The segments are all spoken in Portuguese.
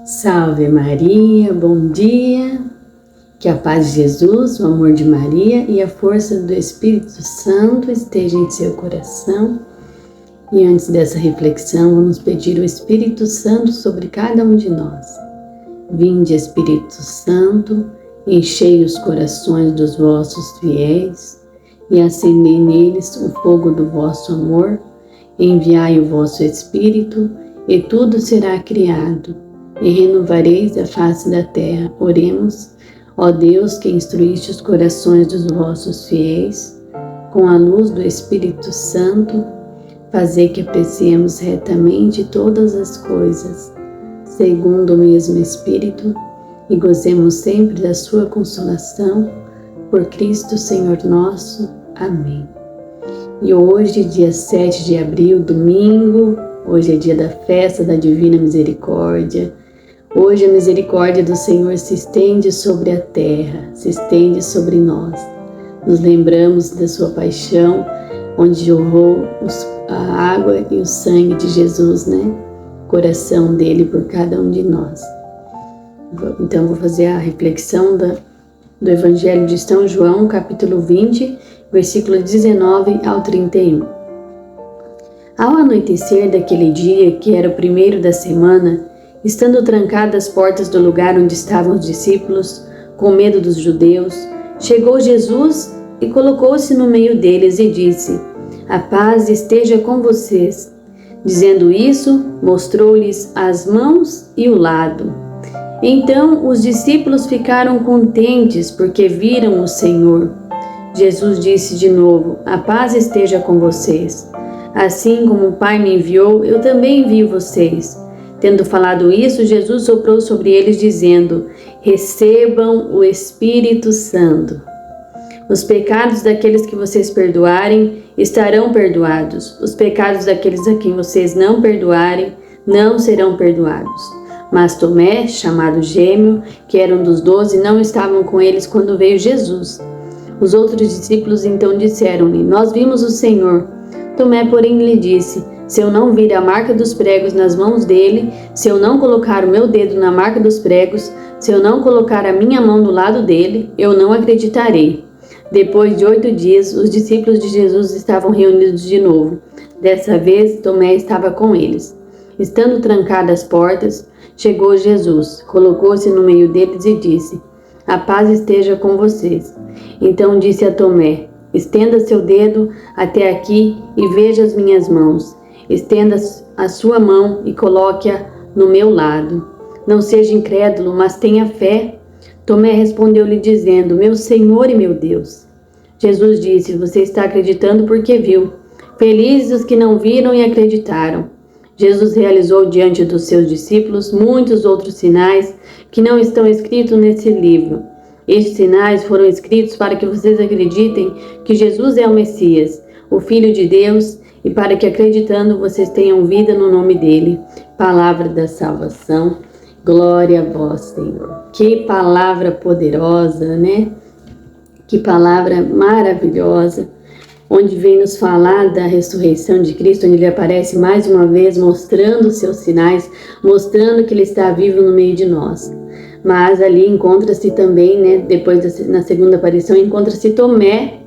Salve Maria, bom dia, que a paz de Jesus, o amor de Maria e a força do Espírito Santo esteja em seu coração. E antes dessa reflexão, vamos pedir o Espírito Santo sobre cada um de nós. Vinde, Espírito Santo, enchei os corações dos vossos fiéis e acendei neles o fogo do vosso amor. Enviai o vosso Espírito e tudo será criado e renovareis a face da terra. Oremos. Ó Deus, que instruíste os corações dos vossos fiéis, com a luz do Espírito Santo, fazei que apreciemos retamente todas as coisas, segundo o mesmo Espírito, e gozemos sempre da sua consolação, por Cristo Senhor nosso. Amém. E hoje, dia 7 de abril, domingo, hoje é dia da festa da Divina Misericórdia. Hoje a misericórdia do Senhor se estende sobre a terra, se estende sobre nós. Nos lembramos da sua paixão, onde jorrou a água e o sangue de Jesus, O coração dele por cada um de nós. Então vou fazer a reflexão do Evangelho de São João, capítulo 20, versículo 19 ao 31. Ao anoitecer daquele dia, que era o primeiro da semana, estando trancadas as portas do lugar onde estavam os discípulos, com medo dos judeus, chegou Jesus e colocou-se no meio deles e disse: A paz esteja com vocês. Dizendo isso, mostrou-lhes as mãos e o lado. Então os discípulos ficaram contentes porque viram o Senhor. Jesus disse de novo: A paz esteja com vocês. Assim como o Pai me enviou, eu também envio vocês. Tendo falado isso, Jesus soprou sobre eles, dizendo: Recebam o Espírito Santo. Os pecados daqueles que vocês perdoarem estarão perdoados. Os pecados daqueles a quem vocês não perdoarem não serão perdoados. Mas Tomé, chamado Gêmeo, que era um dos 12, não estavam com eles quando veio Jesus. Os outros discípulos então disseram-lhe: Nós vimos o Senhor. Tomé, porém, lhe disse: Se eu não vir a marca dos pregos nas mãos dele, se eu não colocar o meu dedo na marca dos pregos, se eu não colocar a minha mão no lado dele, eu não acreditarei. Depois de 8 dias, os discípulos de Jesus estavam reunidos de novo. Dessa vez, Tomé estava com eles. Estando trancadas as portas, chegou Jesus, colocou-se no meio deles e disse: A paz esteja com vocês. Então disse a Tomé: Estenda seu dedo até aqui e veja as minhas mãos. Estenda a sua mão e coloque-a no meu lado. Não seja incrédulo, mas tenha fé. Tomé respondeu-lhe dizendo: Meu Senhor e meu Deus. Jesus disse: Você está acreditando porque viu. Felizes os que não viram e acreditaram. Jesus realizou diante dos seus discípulos muitos outros sinais que não estão escritos nesse livro. Estes sinais foram escritos para que vocês acreditem que Jesus é o Messias, o Filho de Deus, e para que, acreditando, vocês tenham vida no nome dele. Palavra da salvação. Glória a vós, Senhor. Que palavra poderosa, Que palavra maravilhosa, onde vem nos falar da ressurreição de Cristo, onde ele aparece mais uma vez, mostrando os seus sinais, mostrando que ele está vivo no meio de nós. Mas ali encontra-se também, depois na segunda aparição, encontra-se Tomé,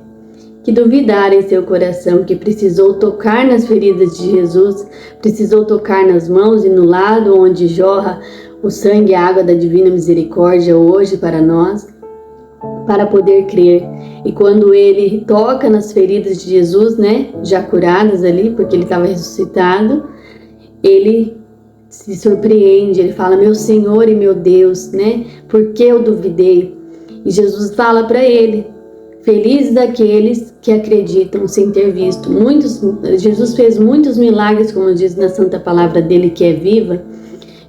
que duvidara em seu coração, que precisou tocar nas feridas de Jesus, precisou tocar nas mãos e no lado onde jorra o sangue e a água da Divina Misericórdia hoje para nós, para poder crer. E quando ele toca nas feridas de Jesus, já curadas ali, porque ele estava ressuscitado, ele se surpreende, ele fala: Meu Senhor e meu Deus, por que eu duvidei? E Jesus fala para ele: Felizes aqueles que acreditam sem ter visto. Jesus fez muitos milagres, como diz na santa palavra dele, que é viva.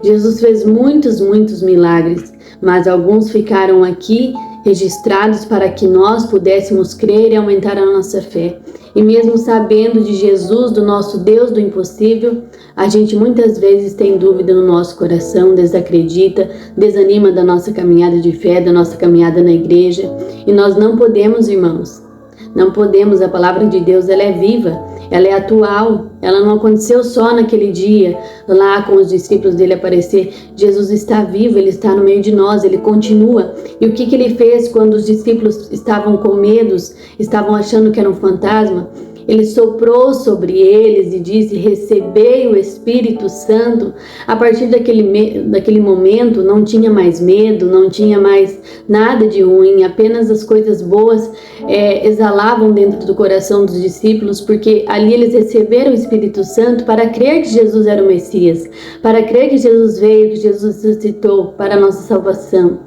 Jesus fez muitos milagres, mas alguns ficaram aqui registrados para que nós pudéssemos crer e aumentar a nossa fé. E mesmo sabendo de Jesus, do nosso Deus do impossível, a gente muitas vezes tem dúvida no nosso coração, desacredita, desanima da nossa caminhada de fé, da nossa caminhada na igreja. E nós não podemos, irmãos, não podemos. A palavra de Deus, ela é viva, ela é atual, ela não aconteceu só naquele dia, lá com os discípulos dele aparecer. Jesus está vivo, ele está no meio de nós, ele continua. E o que ele fez quando os discípulos estavam com medos, estavam achando que era um fantasma? Ele soprou sobre eles e disse: recebei o Espírito Santo. A partir daquele momento não tinha mais medo, não tinha mais nada de ruim, apenas as coisas boas exalavam dentro do coração dos discípulos, porque ali eles receberam o Espírito Santo para crer que Jesus era o Messias, para crer que Jesus veio, que Jesus ressuscitou para a nossa salvação.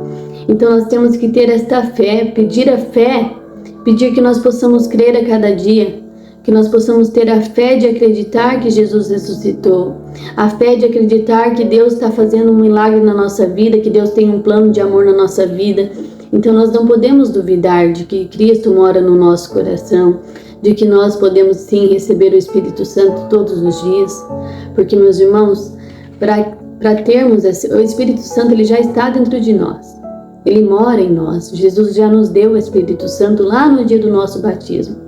Então nós temos que ter esta fé, pedir que nós possamos crer a cada dia, que nós possamos ter a fé de acreditar que Jesus ressuscitou, a fé de acreditar que Deus está fazendo um milagre na nossa vida, que Deus tem um plano de amor na nossa vida. Então nós não podemos duvidar de que Cristo mora no nosso coração, de que nós podemos sim receber o Espírito Santo todos os dias, porque, meus irmãos, para termos o Espírito Santo, ele já está dentro de nós, ele mora em nós. Jesus já nos deu o Espírito Santo lá no dia do nosso batismo.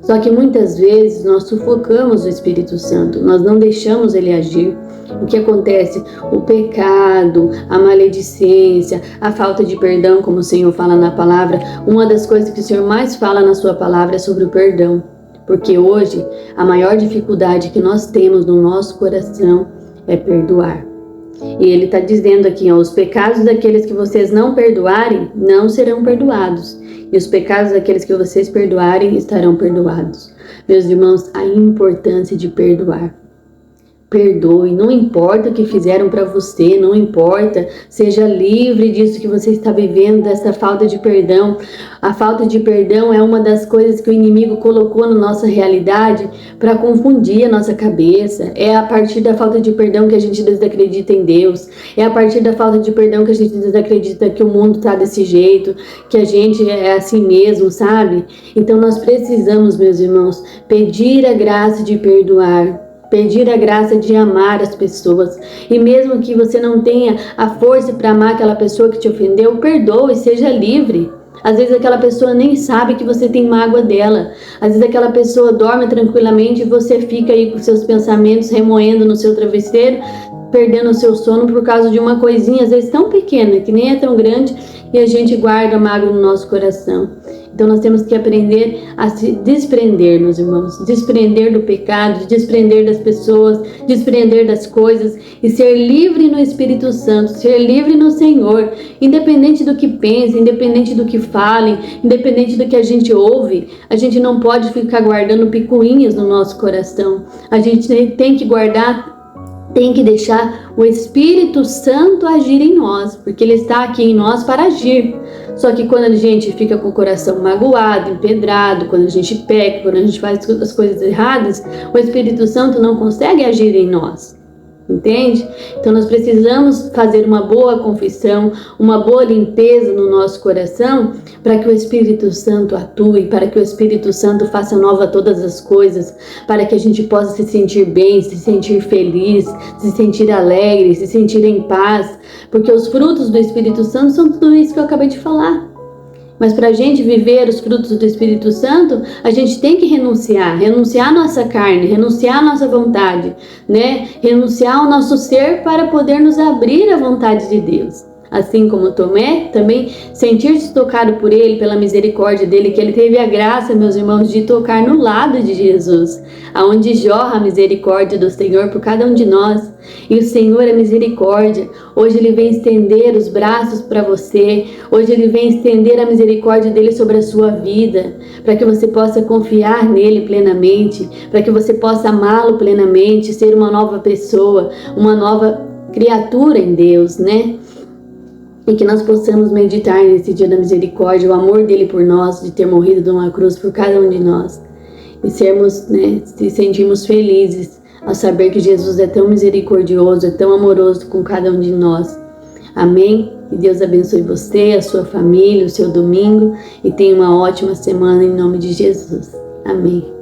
Só que muitas vezes nós sufocamos o Espírito Santo, nós não deixamos ele agir. O que acontece? O pecado, a maledicência, a falta de perdão, como o Senhor fala na palavra. Uma das coisas que o Senhor mais fala na sua palavra é sobre o perdão. Porque hoje a maior dificuldade que nós temos no nosso coração é perdoar. E ele está dizendo aqui, os pecados daqueles que vocês não perdoarem não serão perdoados. E os pecados daqueles que vocês perdoarem estarão perdoados. Meus irmãos, a importância de perdoar. Perdoe, não importa o que fizeram para você, não importa, seja livre disso que você está vivendo, dessa falta de perdão. A falta de perdão é uma das coisas que o inimigo colocou na nossa realidade para confundir a nossa cabeça. É a partir da falta de perdão que a gente desacredita em Deus. É a partir da falta de perdão que a gente desacredita que o mundo está desse jeito, que a gente é assim mesmo, sabe? Então nós precisamos, meus irmãos, pedir a graça de perdoar. Pedir a graça de amar as pessoas. E mesmo que você não tenha a força para amar aquela pessoa que te ofendeu, perdoe, seja livre. Às vezes aquela pessoa nem sabe que você tem mágoa dela. Às vezes aquela pessoa dorme tranquilamente e você fica aí com seus pensamentos remoendo no seu travesseiro, perdendo o seu sono por causa de uma coisinha, às vezes tão pequena, que nem é tão grande, e a gente guarda a mágoa no nosso coração. Então nós temos que aprender a se desprender, meus irmãos, desprender do pecado, desprender das pessoas, desprender das coisas e ser livre no Espírito Santo, ser livre no Senhor, independente do que pensem, independente do que falem, independente do que a gente ouve. A gente não pode ficar guardando picuinhas no nosso coração. A gente tem que guardar, tem que deixar o Espírito Santo agir em nós, porque ele está aqui em nós para agir. Só que quando a gente fica com o coração magoado, empedrado, quando a gente peca, quando a gente faz as coisas erradas, o Espírito Santo não consegue agir em nós. Entende? Então nós precisamos fazer uma boa confissão, uma boa limpeza no nosso coração, para que o Espírito Santo atue, para que o Espírito Santo faça nova todas as coisas, para que a gente possa se sentir bem, se sentir feliz, se sentir alegre, se sentir em paz, porque os frutos do Espírito Santo são tudo isso que eu acabei de falar. Mas para a gente viver os frutos do Espírito Santo, a gente tem que renunciar a nossa carne, renunciar a nossa vontade, né? Renunciar ao nosso ser para poder nos abrir à vontade de Deus. Assim como Tomé, também sentir-se tocado por ele, pela misericórdia dele, que ele teve a graça, meus irmãos, de tocar no lado de Jesus, aonde jorra a misericórdia do Senhor por cada um de nós. E o Senhor é misericórdia. Hoje Ele vem estender os braços para você. Hoje Ele vem estender a misericórdia dele sobre a sua vida, para que você possa confiar nele plenamente, para que você possa amá-lo plenamente, ser uma nova pessoa, uma nova criatura em Deus, né? E que nós possamos meditar nesse dia da misericórdia, o amor dele por nós, de ter morrido numa cruz por cada um de nós. E sermos, né, se sentirmos felizes ao saber que Jesus é tão misericordioso, é tão amoroso com cada um de nós. Amém? Que Deus abençoe você, a sua família, o seu domingo, e tenha uma ótima semana em nome de Jesus. Amém.